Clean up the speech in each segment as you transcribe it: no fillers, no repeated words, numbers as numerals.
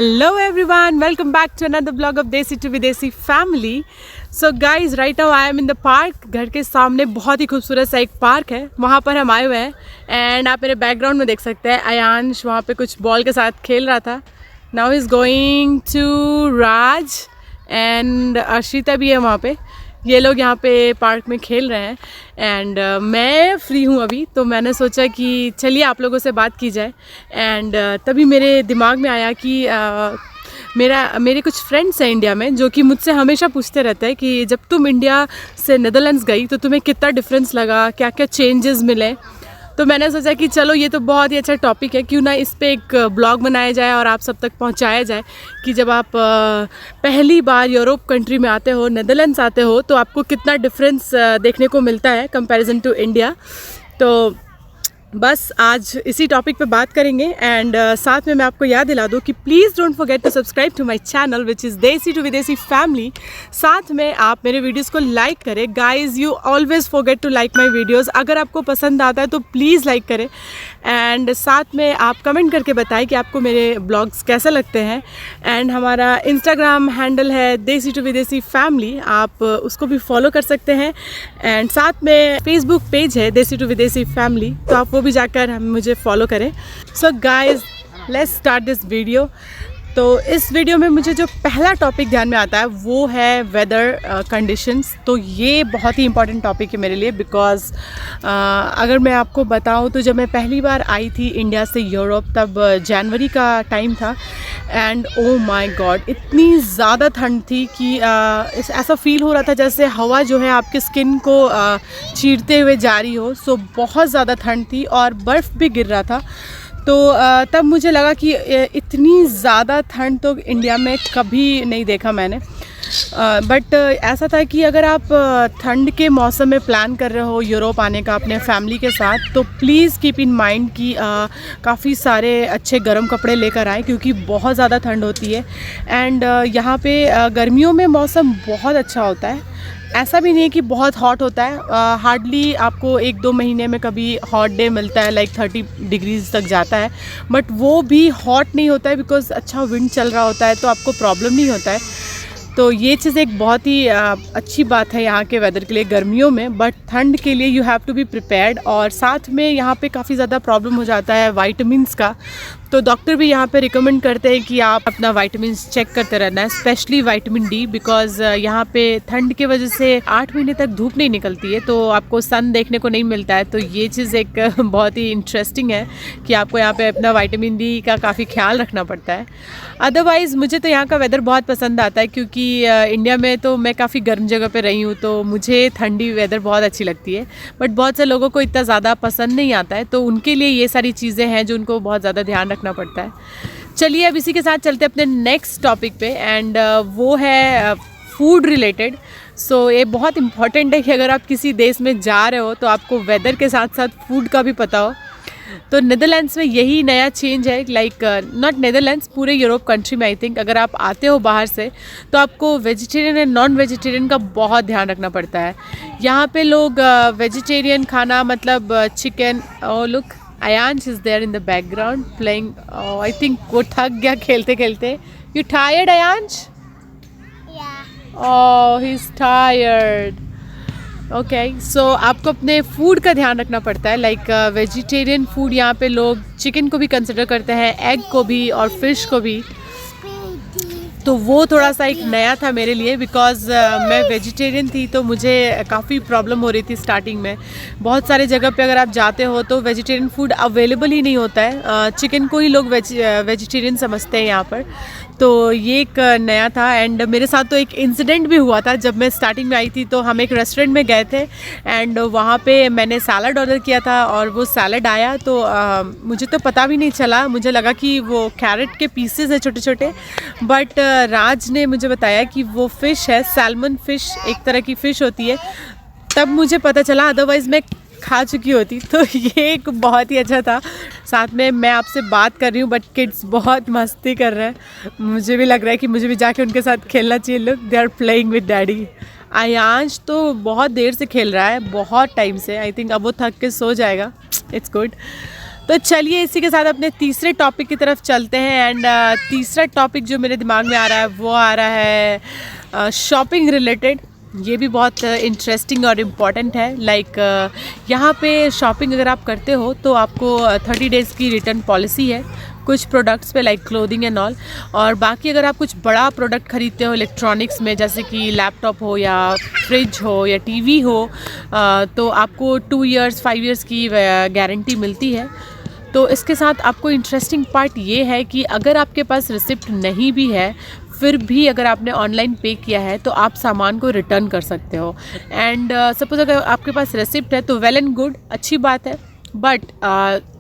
Hello everyone, welcome back to another vlog of Desi to Videsi family. So guys, right now I am in the park. घर के सामने बहुत ही खूबसूरत सा एक पार्क है, वहाँ पर हम आए हुए हैं. एंड आप मेरे बैकग्राउंड में देख सकते हैं अयांश वहाँ पे कुछ बॉल के साथ खेल रहा था. Now he's going to Raj and Arshita भी है वहाँ पे. ये लोग यहाँ पे पार्क में खेल रहे हैं एंड मैं फ्री हूँ अभी, तो मैंने सोचा कि चलिए आप लोगों से बात की जाए. एंड तभी मेरे दिमाग में आया कि मेरे कुछ फ्रेंड्स हैं इंडिया में जो कि मुझसे हमेशा पूछते रहते हैं कि जब तुम इंडिया से नेदरलैंड्स गई तो तुम्हें कितना डिफरेंस लगा, क्या क्या चेंजेस मिले. तो मैंने सोचा कि चलो ये तो बहुत ही अच्छा टॉपिक है, क्यों ना इस पे एक ब्लॉग बनाया जाए और आप सब तक पहुंचाया जाए कि जब आप पहली बार यूरोप कंट्री में आते हो, नेदरलैंड्स आते हो, तो आपको कितना डिफरेंस देखने को मिलता है कंपैरिजन टू इंडिया. तो बस आज इसी टॉपिक पे बात करेंगे. एंड साथ में मैं आपको याद दिला दूँ कि please don't forget to subscribe to my channel which is Desi to Videsi Family. साथ में आप मेरे वीडियोस को लाइक करें. Guys, you always forget to like my videos. अगर आपको पसंद आता है तो प्लीज़ लाइक करें. एंड साथ में आप कमेंट करके बताएं कि आपको मेरे ब्लॉग्स कैसे लगते हैं. एंड हमारा इंस्टाग्राम हैंडल है देसी टू विदेसी फैमिली, आप उसको भी फॉलो कर सकते हैं. एंड साथ में फेसबुक पेज है देसी टू विदेसी फैमिली, तो आप वो भी जाकर हम मुझे फॉलो करें. So guys, let's start this video. तो इस वीडियो में मुझे जो पहला टॉपिक ध्यान में आता है वो है वेदर कंडीशंस. तो ये बहुत ही इंपॉर्टेंट टॉपिक है मेरे लिए, बिकॉज़ अगर मैं आपको बताऊं तो जब मैं पहली बार आई थी इंडिया से यूरोप, तब जनवरी का टाइम था. एंड ओ माय गॉड, इतनी ज़्यादा ठंड थी कि ऐसा फील हो रहा था जैसे हवा जो है आपके स्किन को चीरते हुए जा रही हो. सो बहुत ज़्यादा ठंड थी और बर्फ़ भी गिर रहा था. तो तब मुझे लगा कि इतनी ज़्यादा ठंड तो इंडिया में कभी नहीं देखा मैंने. बट ऐसा था कि अगर आप ठंड के मौसम में प्लान कर रहे हो यूरोप आने का अपने फैमिली के साथ, तो प्लीज़ कीप इन माइंड कि काफ़ी सारे अच्छे गर्म कपड़े लेकर आएँ, क्योंकि बहुत ज़्यादा ठंड होती है. एंड यहाँ पे गर्मियों में मौसम बहुत अच्छा होता है. ऐसा भी नहीं है कि बहुत हॉट होता है. हार्डली आपको 1-2 महीने में कभी हॉट डे मिलता है, लाइक 30 डिग्रीज तक जाता है. बट वो भी हॉट नहीं होता है, बिकॉज़ अच्छा विंड चल रहा होता है, तो आपको प्रॉब्लम नहीं होता है. तो ये चीज़ एक बहुत ही अच्छी बात है यहाँ के वेदर के लिए गर्मियों में. बट ठंड के लिए you have to be prepared. और साथ में यहाँ पे काफ़ी ज़्यादा प्रॉब्लम हो जाता है वाइटामिन्स का. तो डॉक्टर भी यहाँ पे रिकमेंड करते हैं कि आप अपना वाइटामिन्स चेक करते रहना है, स्पेशली विटामिन डी, बिकॉज़ यहाँ पे ठंड की वजह से 8 महीने तक धूप नहीं निकलती है, तो आपको सन देखने को नहीं मिलता है. तो ये चीज़ एक बहुत ही इंटरेस्टिंग है कि आपको यहाँ पे अपना विटामिन डी का काफ़ी ख्याल रखना पड़ता है. अदरवाइज़ मुझे तो यहाँ का वेदर बहुत पसंद आता है, क्योंकि इंडिया में तो मैं काफ़ी गर्म जगह पे रही हूँ, तो मुझे ठंडी वेदर बहुत अच्छी लगती है. बट बहुत से लोगों को इतना ज़्यादा पसंद नहीं आता है, तो उनके लिए ये सारी चीज़ें हैं जो उनको बहुत ज़्यादा ध्यान रखना पड़ता है. चलिए अब इसी के साथ चलते हैं अपने नेक्स्ट टॉपिक पे. एंड वो है फूड रिलेटेड. सो ये बहुत इम्पॉर्टेंट है कि अगर आप किसी देश में जा रहे हो तो आपको वेदर के साथ साथ फूड का भी पता हो. तो नेदरलैंड्स में यही नया चेंज है, लाइक नॉट नेदरलैंड्स, पूरे यूरोप कंट्री में आई थिंक अगर आप आते हो बाहर से तो आपको वेजिटेरियन एंड नॉन वेजिटेरियन का बहुत ध्यान रखना पड़ता है. यहाँ पे लोग वेजिटेरियन खाना मतलब चिकन. और look, Ayansh is there in the background playing. Oh, I think वो थक गया खेलते खेलते. You tired, Ayansh? Yeah. Oh, he's tired. Okay, so आपको अपने फूड का ध्यान रखना पड़ता है. लाइक वेजिटेरियन फूड यहाँ पे लोग चिकन को भी कंसिडर करते हैं, एग को भी और फिश को भी. तो वो थोड़ा सा एक नया था मेरे लिए, बिकॉज़ मैं वेजिटेरियन थी, तो मुझे काफ़ी प्रॉब्लम हो रही थी स्टार्टिंग में. बहुत सारे जगह पे अगर आप जाते हो तो वेजिटेरियन फूड अवेलेबल ही नहीं होता है. चिकन को ही लोग वेजिटेरियन समझते हैं यहाँ पर. तो ये एक नया था. एंड मेरे साथ तो एक इंसिडेंट भी हुआ था. जब मैं स्टार्टिंग में आई थी तो हम एक रेस्टोरेंट में गए थे एंड वहाँ पे मैंने सैलड ऑर्डर किया था, और वो सैलड आया तो मुझे तो पता भी नहीं चला. मुझे लगा कि वो कैरेट के पीसेस है छोटे छोटे, बट राज ने मुझे बताया कि वो फ़िश है, सैल्मन फ़िश, एक तरह की फ़िश होती है. तब मुझे पता चला, अदरवाइज़ मैं खा चुकी होती. तो ये एक बहुत ही अच्छा था. साथ में मैं आपसे बात कर रही हूँ बट किड्स बहुत मस्ती कर रहे हैं. मुझे भी लग रहा है कि मुझे भी जाके उनके साथ खेलना चाहिए. Look, they are playing with daddy. Ayansh तो बहुत देर से खेल रहा है, बहुत टाइम से. आई थिंक अब वो थक के सो जाएगा. It's good. तो चलिए इसी के साथ अपने तीसरे टॉपिक की तरफ चलते हैं। एंड तीसरा टॉपिक जो मेरे दिमाग में आ रहा है वो आ रहा है शॉपिंग रिलेटेड। ये भी बहुत इंटरेस्टिंग और इम्पॉर्टेंट है। लाइक यहाँ पे शॉपिंग अगर आप करते हो तो आपको 30 डेज़ की रिटर्न पॉलिसी है कुछ प्रोडक्ट्स पे, लाइक क्लोथिंग एंड ऑल। और बाकी अगर आप कुछ बड़ा प्रोडक्ट ख़रीदते हो इलेक्ट्रॉनिक्स में, जैसे कि लैपटॉप हो या फ्रिज हो या टीवी हो, तो आपको 2 इयर्स 5 इयर्स की गारंटी मिलती है। तो इसके साथ आपको इंटरेस्टिंग पार्ट ये है कि अगर आपके पास रिसिप्ट नहीं भी है, फिर भी अगर आपने ऑनलाइन पे किया है तो आप सामान को रिटर्न कर सकते हो। एंड सपोज़ अगर आपके पास रिसिप्ट है तो वेल एंड गुड, अच्छी बात है। बट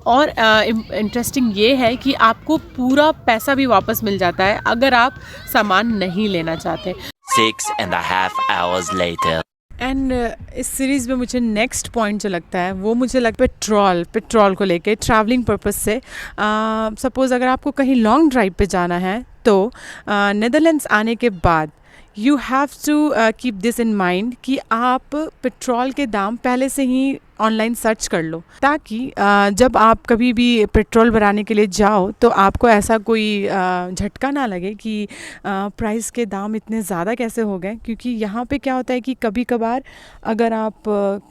और इंटरेस्टिंग ये है कि आपको पूरा पैसा भी वापस मिल जाता है अगर आप सामान नहीं लेना चाहते। 6.5 hours later. एंड इस सीरीज़ में मुझे नेक्स्ट पॉइंट जो लगता है वो मुझे लगता है पेट्रोल को लेके, ट्रैवलिंग पर्पस से। सपोज़ अगर आपको कहीं लॉन्ग ड्राइव पे जाना है तो नीदरलैंड्स आने के बाद you have to keep this in mind कि आप पेट्रोल के दाम पहले से ही ऑनलाइन सर्च कर लो, ताकि जब आप कभी भी पेट्रोल भराने के लिए जाओ तो आपको ऐसा कोई झटका ना लगे कि प्राइस के दाम इतने ज़्यादा कैसे हो गए। क्योंकि यहाँ पे क्या होता है कि कभी कभार अगर आप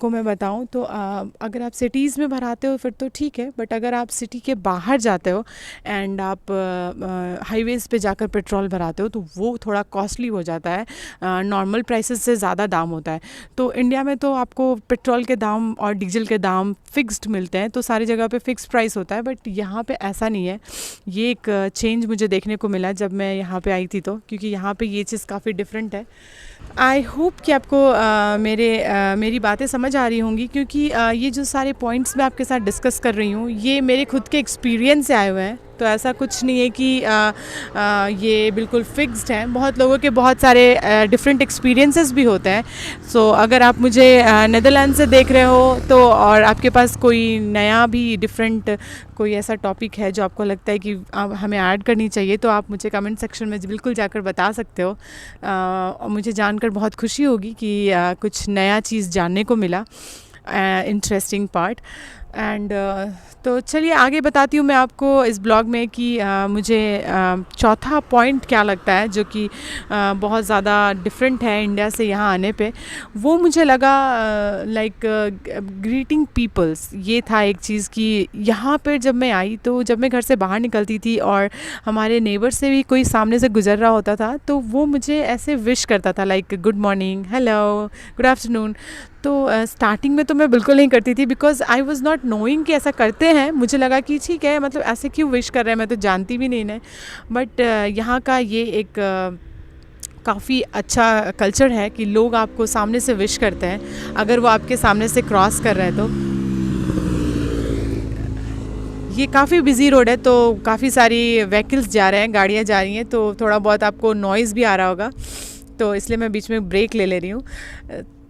को मैं बताऊँ तो अगर आप सिटीज़ में भराते हो फिर तो ठीक है, बट अगर आप सिटी के बाहर जाते हो एंड आप हाईवेज़ पे जाकर पेट्रोल भराते हो तो वो थोड़ा कॉस्टली हो जाता है, नॉर्मल प्राइसेस से ज़्यादा दाम होता है। तो इंडिया में तो आपको पेट्रोल के दाम और डीजल के दाम फिक्स्ड मिलते हैं, तो सारी जगह पे फिक्स प्राइस होता है। बट यहाँ पे ऐसा नहीं है। ये एक चेंज मुझे देखने को मिला जब मैं यहाँ पे आई थी, तो क्योंकि यहाँ पे ये चीज़ काफ़ी डिफरेंट है। आई होप कि आपको मेरी बातें समझ आ रही होंगी, क्योंकि ये जो सारे पॉइंट्स मैं आपके साथ डिस्कस कर रही हूँ ये मेरे खुद के एक्सपीरियंस से आए हुए हैं। तो ऐसा कुछ नहीं है कि ये बिल्कुल फिक्स्ड है। बहुत लोगों के बहुत सारे डिफरेंट एक्सपीरियंसेस भी होते हैं। सो अगर आप मुझे नीदरलैंड से देख रहे हो तो और आपके पास कोई नया भी डिफरेंट कोई ऐसा टॉपिक है जो आपको लगता है कि हमें ऐड करनी चाहिए, तो आप मुझे कमेंट सेक्शन में बिल्कुल जाकर बता सकते हो। और मुझे जानकर बहुत खुशी होगी कि कुछ नया चीज़ जानने को मिला, इंटरेस्टिंग पार्ट। एंड तो चलिए आगे बताती हूँ मैं आपको इस ब्लॉग में कि मुझे चौथा पॉइंट क्या लगता है जो कि बहुत ज़्यादा डिफरेंट है इंडिया से यहाँ आने पे। वो मुझे लगा लाइक ग्रीटिंग पीपल्स। ये था एक चीज़ कि यहाँ पर जब मैं आई तो जब मैं घर से बाहर निकलती थी और हमारे नेबर से भी कोई सामने से गुजर रहा होता था तो वो मुझे ऐसे विश करता था, like good morning, hello, good afternoon. तो स्टार्टिंग में तो मैं बिल्कुल नहीं करती थी, because I was not knowing कि ऐसा करते हैं। मुझे लगा कि ठीक है, मतलब ऐसे क्यों विश कर रहे हैं, मैं तो जानती भी नहीं इन्हें। बट यहाँ का ये एक काफ़ी अच्छा कल्चर है कि लोग आपको सामने से विश करते हैं अगर वो आपके सामने से क्रॉस कर रहे हैं। तो ये काफ़ी बिजी रोड है तो काफ़ी सारी व्हीकल्स जा रहे हैं, गाड़ियाँ जा रही हैं, तो थोड़ा बहुत आपको नॉइज़ भी आ रहा होगा, तो इसलिए मैं बीच में ब्रेक ले रही हूँ।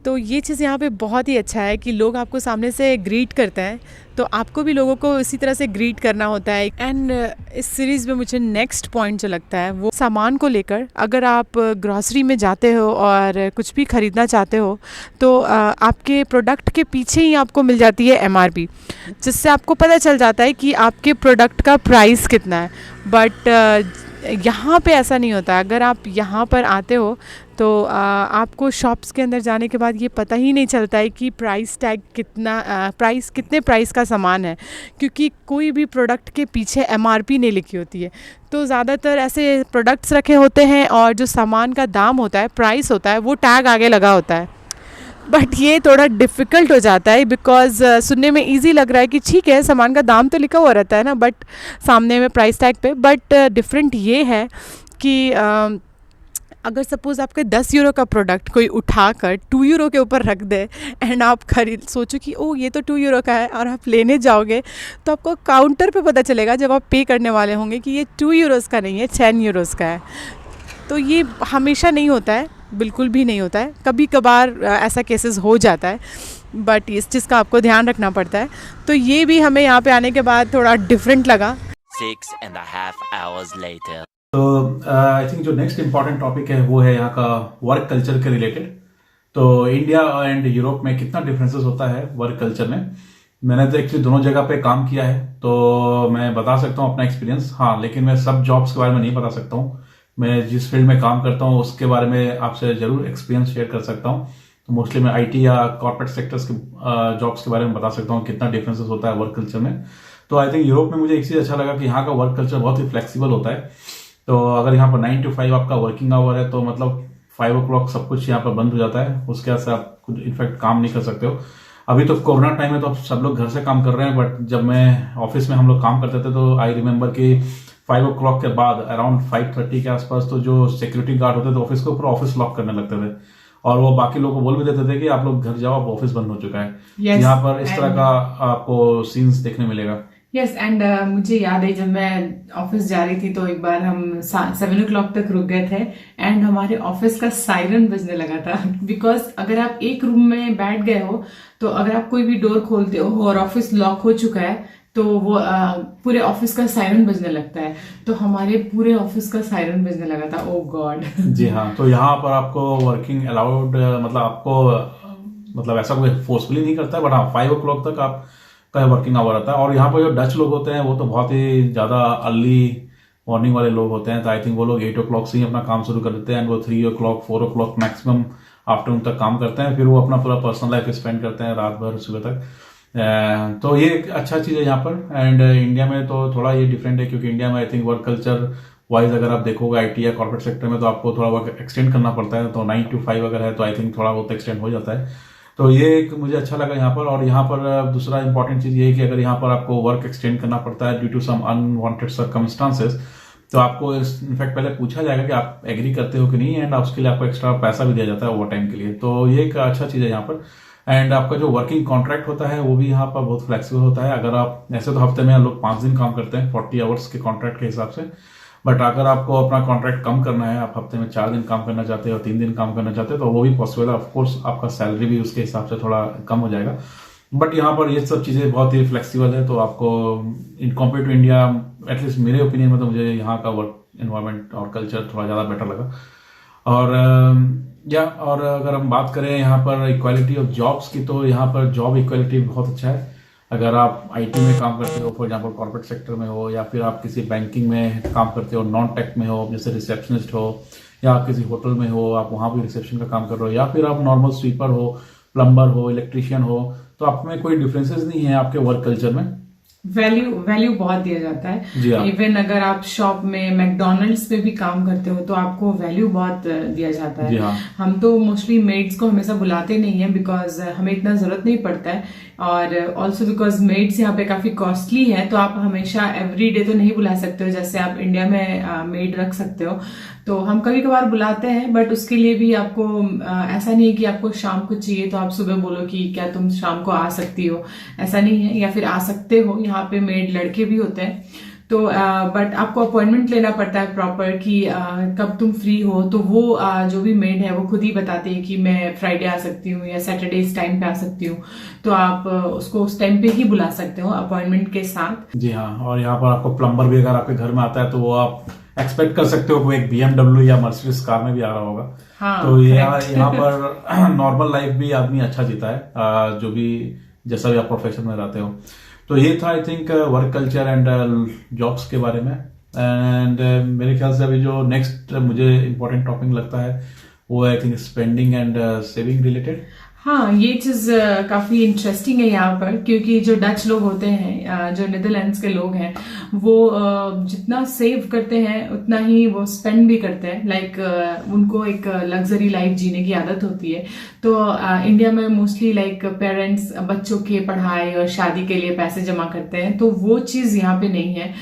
तो ये चीज़ यहाँ पे बहुत ही अच्छा है कि लोग आपको सामने से ग्रीट करते हैं, तो आपको भी लोगों को इसी तरह से ग्रीट करना होता है। एंड इस सीरीज़ में मुझे नेक्स्ट पॉइंट जो लगता है वो सामान को लेकर, अगर आप ग्रॉसरी में जाते हो और कुछ भी ख़रीदना चाहते हो तो आपके प्रोडक्ट के पीछे ही आपको मिल जाती है MRP, जिससे आपको पता चल जाता है कि आपके प्रोडक्ट का प्राइस कितना है। बट यहाँ पे ऐसा नहीं होता। अगर आप यहाँ पर आते हो तो आपको शॉप्स के अंदर जाने के बाद ये पता ही नहीं चलता है कि प्राइस टैग कितना, कितने प्राइस का सामान है, क्योंकि कोई भी प्रोडक्ट के पीछे MRP नहीं लिखी होती है। तो ज़्यादातर ऐसे प्रोडक्ट्स रखे होते हैं और जो सामान का दाम होता है, प्राइस होता है, वो टैग आगे लगा होता है। बट ये थोड़ा डिफ़िकल्ट हो जाता है, बिकॉज़ सुनने में इजी लग रहा है कि ठीक है सामान का दाम तो लिखा हुआ रहता है ना, बट सामने में प्राइस टैग पे। बट डिफरेंट ये है कि अगर सपोज़ आपके 10 यूरो का प्रोडक्ट कोई उठाकर 2 यूरो के ऊपर रख दे एंड आप सोचो कि ओ ये तो 2 यूरो का है, और आप लेने जाओगे तो आपको काउंटर पे पता चलेगा जब आप पे करने वाले होंगे कि ये 2 यूरोज़ का नहीं है, 10 यूरोज़ का है। तो ये हमेशा नहीं होता है, बिल्कुल भी नहीं होता है, कभी कभार ऐसा केसेस हो जाता है, बट इस चीज़ का आपको ध्यान रखना पड़ता है। तो ये भी हमें यहाँ पे आने के बाद थोड़ा डिफरेंट लगा। 6.5 hours later. तो आई थिंक जो नेक्स्ट इम्पॉर्टेंट टॉपिक है वो है यहाँ का वर्क कल्चर के रिलेटेड। तो इंडिया एंड यूरोप में कितना डिफरेंसेस होता है वर्क कल्चर में, मैंने तो एक्चुअली दोनों जगह पे काम किया है, तो मैं बता सकता हूँ अपना एक्सपीरियंस। हाँ, लेकिन मैं सब जॉब्स के बारे में नहीं बता सकता हूँ। मैं जिस फील्ड में काम करता हूँ उसके बारे में आपसे जरूर एक्सपीरियंस शेयर कर सकता हूँ। तो मोस्टली मैं आईटी या कॉर्पोरेट सेक्टर्स के जॉब्स के बारे में बता सकता हूँ कितना डिफरेंसेस होता है वर्क कल्चर में। तो आई थिंक यूरोप में मुझे एक चीज अच्छा लगा कि यहाँ का वर्क कल्चर बहुत ही फ्लेक्सिबल होता है। तो अगर यहाँ पर 9 to 5 आपका वर्किंग आवर है, तो मतलब 5 o'clock सब कुछ यहाँ पर बंद हो जाता है। उसके बाद से आप कुछ इनफैक्ट काम नहीं कर सकते हो। अभी तो कोरोना टाइम है तो अब सब लोग घर से काम कर रहे हैं, बट जब मैं ऑफिस में हम लोग काम करते थे तो आई रिमेम्बर कि 5 o'clock के बाद अराउंड 5:30 के आसपास तो जो सिक्योरिटी गार्ड होते थे ऑफिस के ऊपर, ऑफिस लॉक करने लगते थे और वो बाकी लोगों को बोल भी देते थे कि आप लोग घर जाओ, अब ऑफिस बंद हो चुका है। यहाँ पर इस तरह का आपको सीन्स देखने मिलेगा। यस एंड मुझे याद है जब मैं ऑफिस जा रही थी तो एक बार हम 7 o'clock तक रुक गए थे एंड हमारे ऑफिस का सायरन बजने लगा था। बिकॉज अगर आप एक रूम में बैठ गए हो तो अगर आप कोई भी डोर खोलते हो और ऑफिस लॉक हो चुका है तो वो पूरे ऑफिस का सायरन बजने लगता है। तो हमारे पूरे ऑफिस का सायरन बजने लगा था। ओ गॉड। जी हाँ, तो यहाँ पर आपको वर्किंग अलाउड, मतलब आपको मतलब ऐसा कोई फोर्सफुली नहीं करता है, बट हाँ 5 o'clock तक आप का वर्किंग आवर आता है। और यहाँ पर जो डच लोग होते हैं वो तो बहुत ही ज्यादा अर्ली मॉर्निंग वाले लोग होते हैं। तो आई थिंक वो लोग 8 o'clock से ही अपना काम शुरू कर देते हैं एंड वो 3 o'clock 4 o'clock मैक्सिमम आफ्टरनून तक काम करते हैं। फिर वो अपना पूरा पर्सनल लाइफ स्पेंड करते हैं रात भर सुबह तक। तो ये एक अच्छा चीज है यहाँ पर। एंड इंडिया में तो थोड़ा ये डिफरेंट है, क्योंकि इंडिया में I think work culture wise अगर आप देखोगे आईटी या कॉर्पोरेट सेक्टर में तो आपको थोड़ा वर्क एक्सटेंड करना पड़ता है। तो 9 to 5 अगर है तो आई थिंक थोड़ा बहुत एक्सटेंड हो जाता है। तो ये एक मुझे अच्छा लगा यहाँ पर। और यहाँ पर दूसरा इंपॉर्टेंट चीज ये है कि अगर यहाँ पर आपको वर्क एक्सटेंड करना पड़ता है due to some unwanted circumstances, तो आपको इनफैक्ट पहले पूछा जाएगा कि आप एग्री करते हो कि नहीं, एंड उसके लिए आपको एक्स्ट्रा पैसा भी दिया जाता है ओवर टाइम के लिए। तो ये एक अच्छा चीज है यहाँ पर। एंड आपका जो वर्किंग कॉन्ट्रैक्ट होता है वो भी यहाँ पर बहुत फ्लेक्सिबल होता है। अगर आप ऐसे तो हफ्ते में लोग 5 दिन काम करते हैं 40 आवर्स के कॉन्ट्रैक्ट के हिसाब से, बट अगर आपको अपना कॉन्ट्रैक्ट कम करना है, आप हफ्ते में 4 दिन काम करना चाहते हैं और 3 दिन काम करना चाहते हैं, तो वो भी पॉसिबल है। ऑफकोर्स आपका सैलरी भी उसके हिसाब से थोड़ा कम हो जाएगा। बट यहाँ पर ये सब चीजें बहुत ही फ्लेक्सिबल है। तो आपको in compare to India, at least मेरे ओपिनियन में, तो मुझे यहाँ का वर्क एनवायरमेंट और कल्चर थोड़ा ज्यादा बेटर लगा। और अगर हम बात करें यहाँ पर इक्वालिटी ऑफ जॉब्स की, तो यहाँ पर जॉब इक्वालिटी बहुत अच्छा है। अगर आप आईटी में काम करते हो, फॉर एग्जांपल कॉर्पोरेट सेक्टर में हो, या फिर आप किसी बैंकिंग में काम करते हो, नॉन टेक में हो जैसे रिसेप्शनिस्ट हो, या आप किसी होटल में हो, आप वहां भी रिसेप्शन का काम कर रहे हो, या फिर आप नॉर्मल स्वीपर हो, प्लम्बर हो, इलेक्ट्रिशियन हो, तो आप में कोई डिफरेंसेस नहीं है आपके वर्क कल्चर में। वैल्यू बहुत दिया जाता है। इवन अगर आप शॉप में मैकडोनल्ड्स में भी काम करते हो तो आपको वैल्यू बहुत दिया जाता है। हम तो मोस्टली मेड्स को हमेशा बुलाते नहीं है बिकॉज हमें इतना जरूरत नहीं पड़ता है, और ऑल्सो बिकॉज मेड्स यहाँ पे काफी कॉस्टली है, तो आप हमेशा एवरी डे तो नहीं बुला सकते हो जैसे आप इंडिया में मेड रख सकते हो। तो हम कभी कभार बुलाते हैं, बट उसके लिए भी आपको ऐसा नहीं है कि आपको शाम को चाहिए तो आप सुबह बोलो कि क्या तुम शाम को आ सकती हो, ऐसा नहीं है। या फिर आ सकते हो, यहाँ पे मेड लड़के भी होते हैं, तो बट आपको अपॉइंटमेंट लेना पड़ता है प्रॉपर कि कब तुम फ्री हो। तो वो जो भी मेड है वो खुद ही बताते हैं कि मैं फ्राइडे आ सकती हूँ या सैटरडे इस टाइम पे आ सकती हूँ, तो आप उसको उस टाइम पे ही बुला सकते हो अपॉइंटमेंट के साथ। जी हाँ, और यहाँ पर आपको प्लम्बर भी अगर आपके घर में आता है तो वो आप एक्सपेक्ट कर सकते हो वो एक BMW या मर्सिडीज कार में भी आ रहा होगा। हाँ, तो यहाँ पर नॉर्मल लाइफ भी आदमी अच्छा जीता है, जो भी जैसा भी आप प्रोफेशन में रहते हो। तो ये था I think work culture and jobs के बारे में। एंड मेरे ख्याल से अभी जो नेक्स्ट मुझे इम्पोर्टेंट टॉपिक लगता है वो I think spending and saving related. हाँ, ये चीज काफी इंटरेस्टिंग है यहाँ पर, क्योंकि जो डच लोग होते हैं, जो नीदरलैंड्स के लोग हैं, वो जितना सेव करते हैं उतना ही वो स्पेंड भी करते हैं। लाइक उनको एक लग्जरी लाइफ जीने की आदत होती है। तो इंडिया में मोस्टली लाइक पेरेंट्स बच्चों के पढ़ाई और शादी के लिए पैसे जमा करते हैं, तो वो चीज यहाँ पे नहीं है।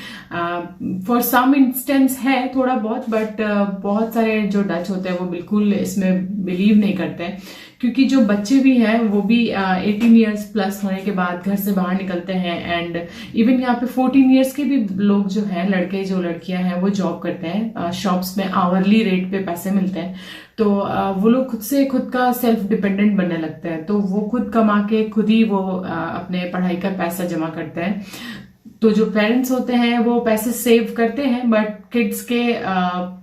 फॉर सम इंस्टेंस है थोड़ा बहुत, बट बहुत सारे जो डच होते हैं वो बिल्कुल इसमें बिलीव नहीं करते हैं, क्योंकि जो बच्चे भी हैं वो भी 18 इयर्स प्लस होने के बाद घर से बाहर निकलते हैं। एंड इवन यहाँ पे 14 इयर्स के भी लोग जो हैं, लड़के जो लड़कियां हैं, वो जॉब करते हैं शॉप्स में, आवरली रेट पे पैसे मिलते हैं। तो वो लोग खुद का सेल्फ डिपेंडेंट बनने लगते हैं, तो वो खुद कमा के खुद ही वो अपने पढ़ाई का पैसा जमा करते हैं। तो जो पेरेंट्स होते हैं वो पैसे सेव करते हैं, बट किड्स के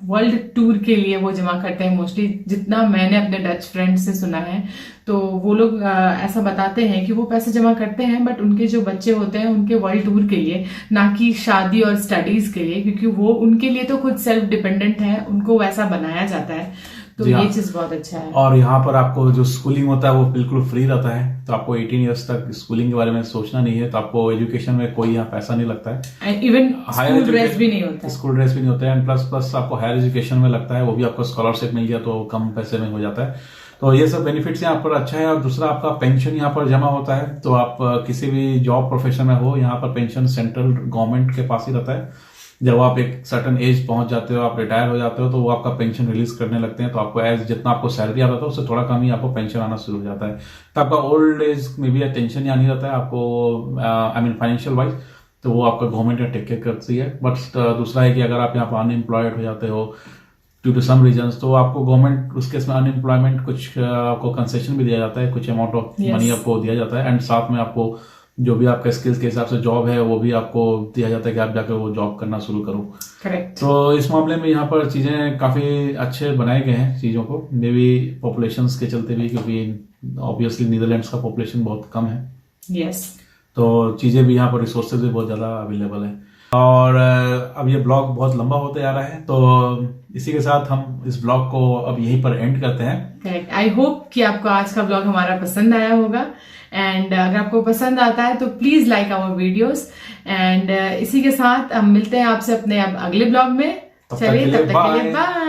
वर्ल्ड टूर के लिए वो जमा करते हैं मोस्टली। जितना मैंने अपने डच फ्रेंड्स से सुना है तो वो लोग ऐसा बताते हैं कि वो पैसे जमा करते हैं बट उनके जो बच्चे होते हैं उनके वर्ल्ड टूर के लिए, ना कि शादी और स्टडीज के लिए, क्योंकि वो उनके लिए तो खुद सेल्फ डिपेंडेंट है, उनको वैसा बनाया जाता है। तो ये चीज बहुत अच्छा है। और यहाँ पर आपको जो स्कूलिंग होता है वो बिल्कुल फ्री रहता है, तो आपको 18 इयर्स तक स्कूलिंग के बारे में सोचना नहीं है, तो आपको एजुकेशन में कोई यहाँ पैसा नहीं लगता है। इवन स्कूल ड्रेस भी नहीं होता है। स्कूल ड्रेस भी नहीं होता है, एंड प्लस आपको हायर एजुकेशन में लगता है, वो भी आपको स्कॉलरशिप मिल गया तो कम पैसे में हो जाता है। तो ये सब बेनिफिट्स यहाँ पर अच्छा है। और दूसरा आपका पेंशन यहाँ पर जमा होता है, तो आप किसी भी जॉब प्रोफेशन में हो, यहाँ पर पेंशन सेंट्रल गवर्नमेंट के पास ही रहता है। जब आप एक सर्टन एज पहुंच जाते हो, आप रिटायर हो जाते हो, तो वो आपका पेंशन रिलीज करने लगते हैं, तो आपको एज जितना आपको सैलरी आता था उससे थोड़ा कम ही आपको पेंशन आना शुरू हो जाता है। तो आपका ओल्ड एज में भी टेंशन यहाँ नहीं रहता है आपको, आई मीन फाइनेंशियल वाइज, तो वो आपका गवर्नमेंट टेक केयर करती है। बट दूसरा है कि अगर आप यहाँ पर अनएम्प्लॉयड हो जाते हो ड्यू टू सम रीजंस, तो आपको गवर्नमेंट उसके इसमें अनएम्प्लॉयमेंट कुछ आपको कंसेशन भी दिया जाता है, कुछ अमाउंट ऑफ मनी आपको दिया जाता है, एंड साथ में आपको जो भी आपका स्किल्स के हिसाब से जॉब है वो भी आपको दिया जाता है कि आप जाकर वो जॉब करना शुरू करो। करेक्ट। तो इस मामले में यहाँ पर चीजें काफी अच्छे बनाए गए हैं चीजों को, मे बी पॉपुलेशंस के चलते भी, क्योंकि ऑब्वियसली नीदरलैंड्स का पॉपुलेशन बहुत कम है। यस। तो चीजें भी यहाँ पर रिसोर्सेज भी बहुत ज्यादा अवेलेबल है। और अब ये ब्लॉग बहुत लंबा होते जा रहा है, तो इसी के साथ हम इस ब्लॉग को अब यहीं पर एंड करते हैं। करेक्ट। आई होप कि आपको आज का ब्लॉग हमारा पसंद आया होगा, एंड अगर आपको पसंद आता है तो please like our videos, and इसी के साथ हम मिलते हैं आपसे अपने अब अगले ब्लॉग में। चलिए, तब तक के लिए बाय।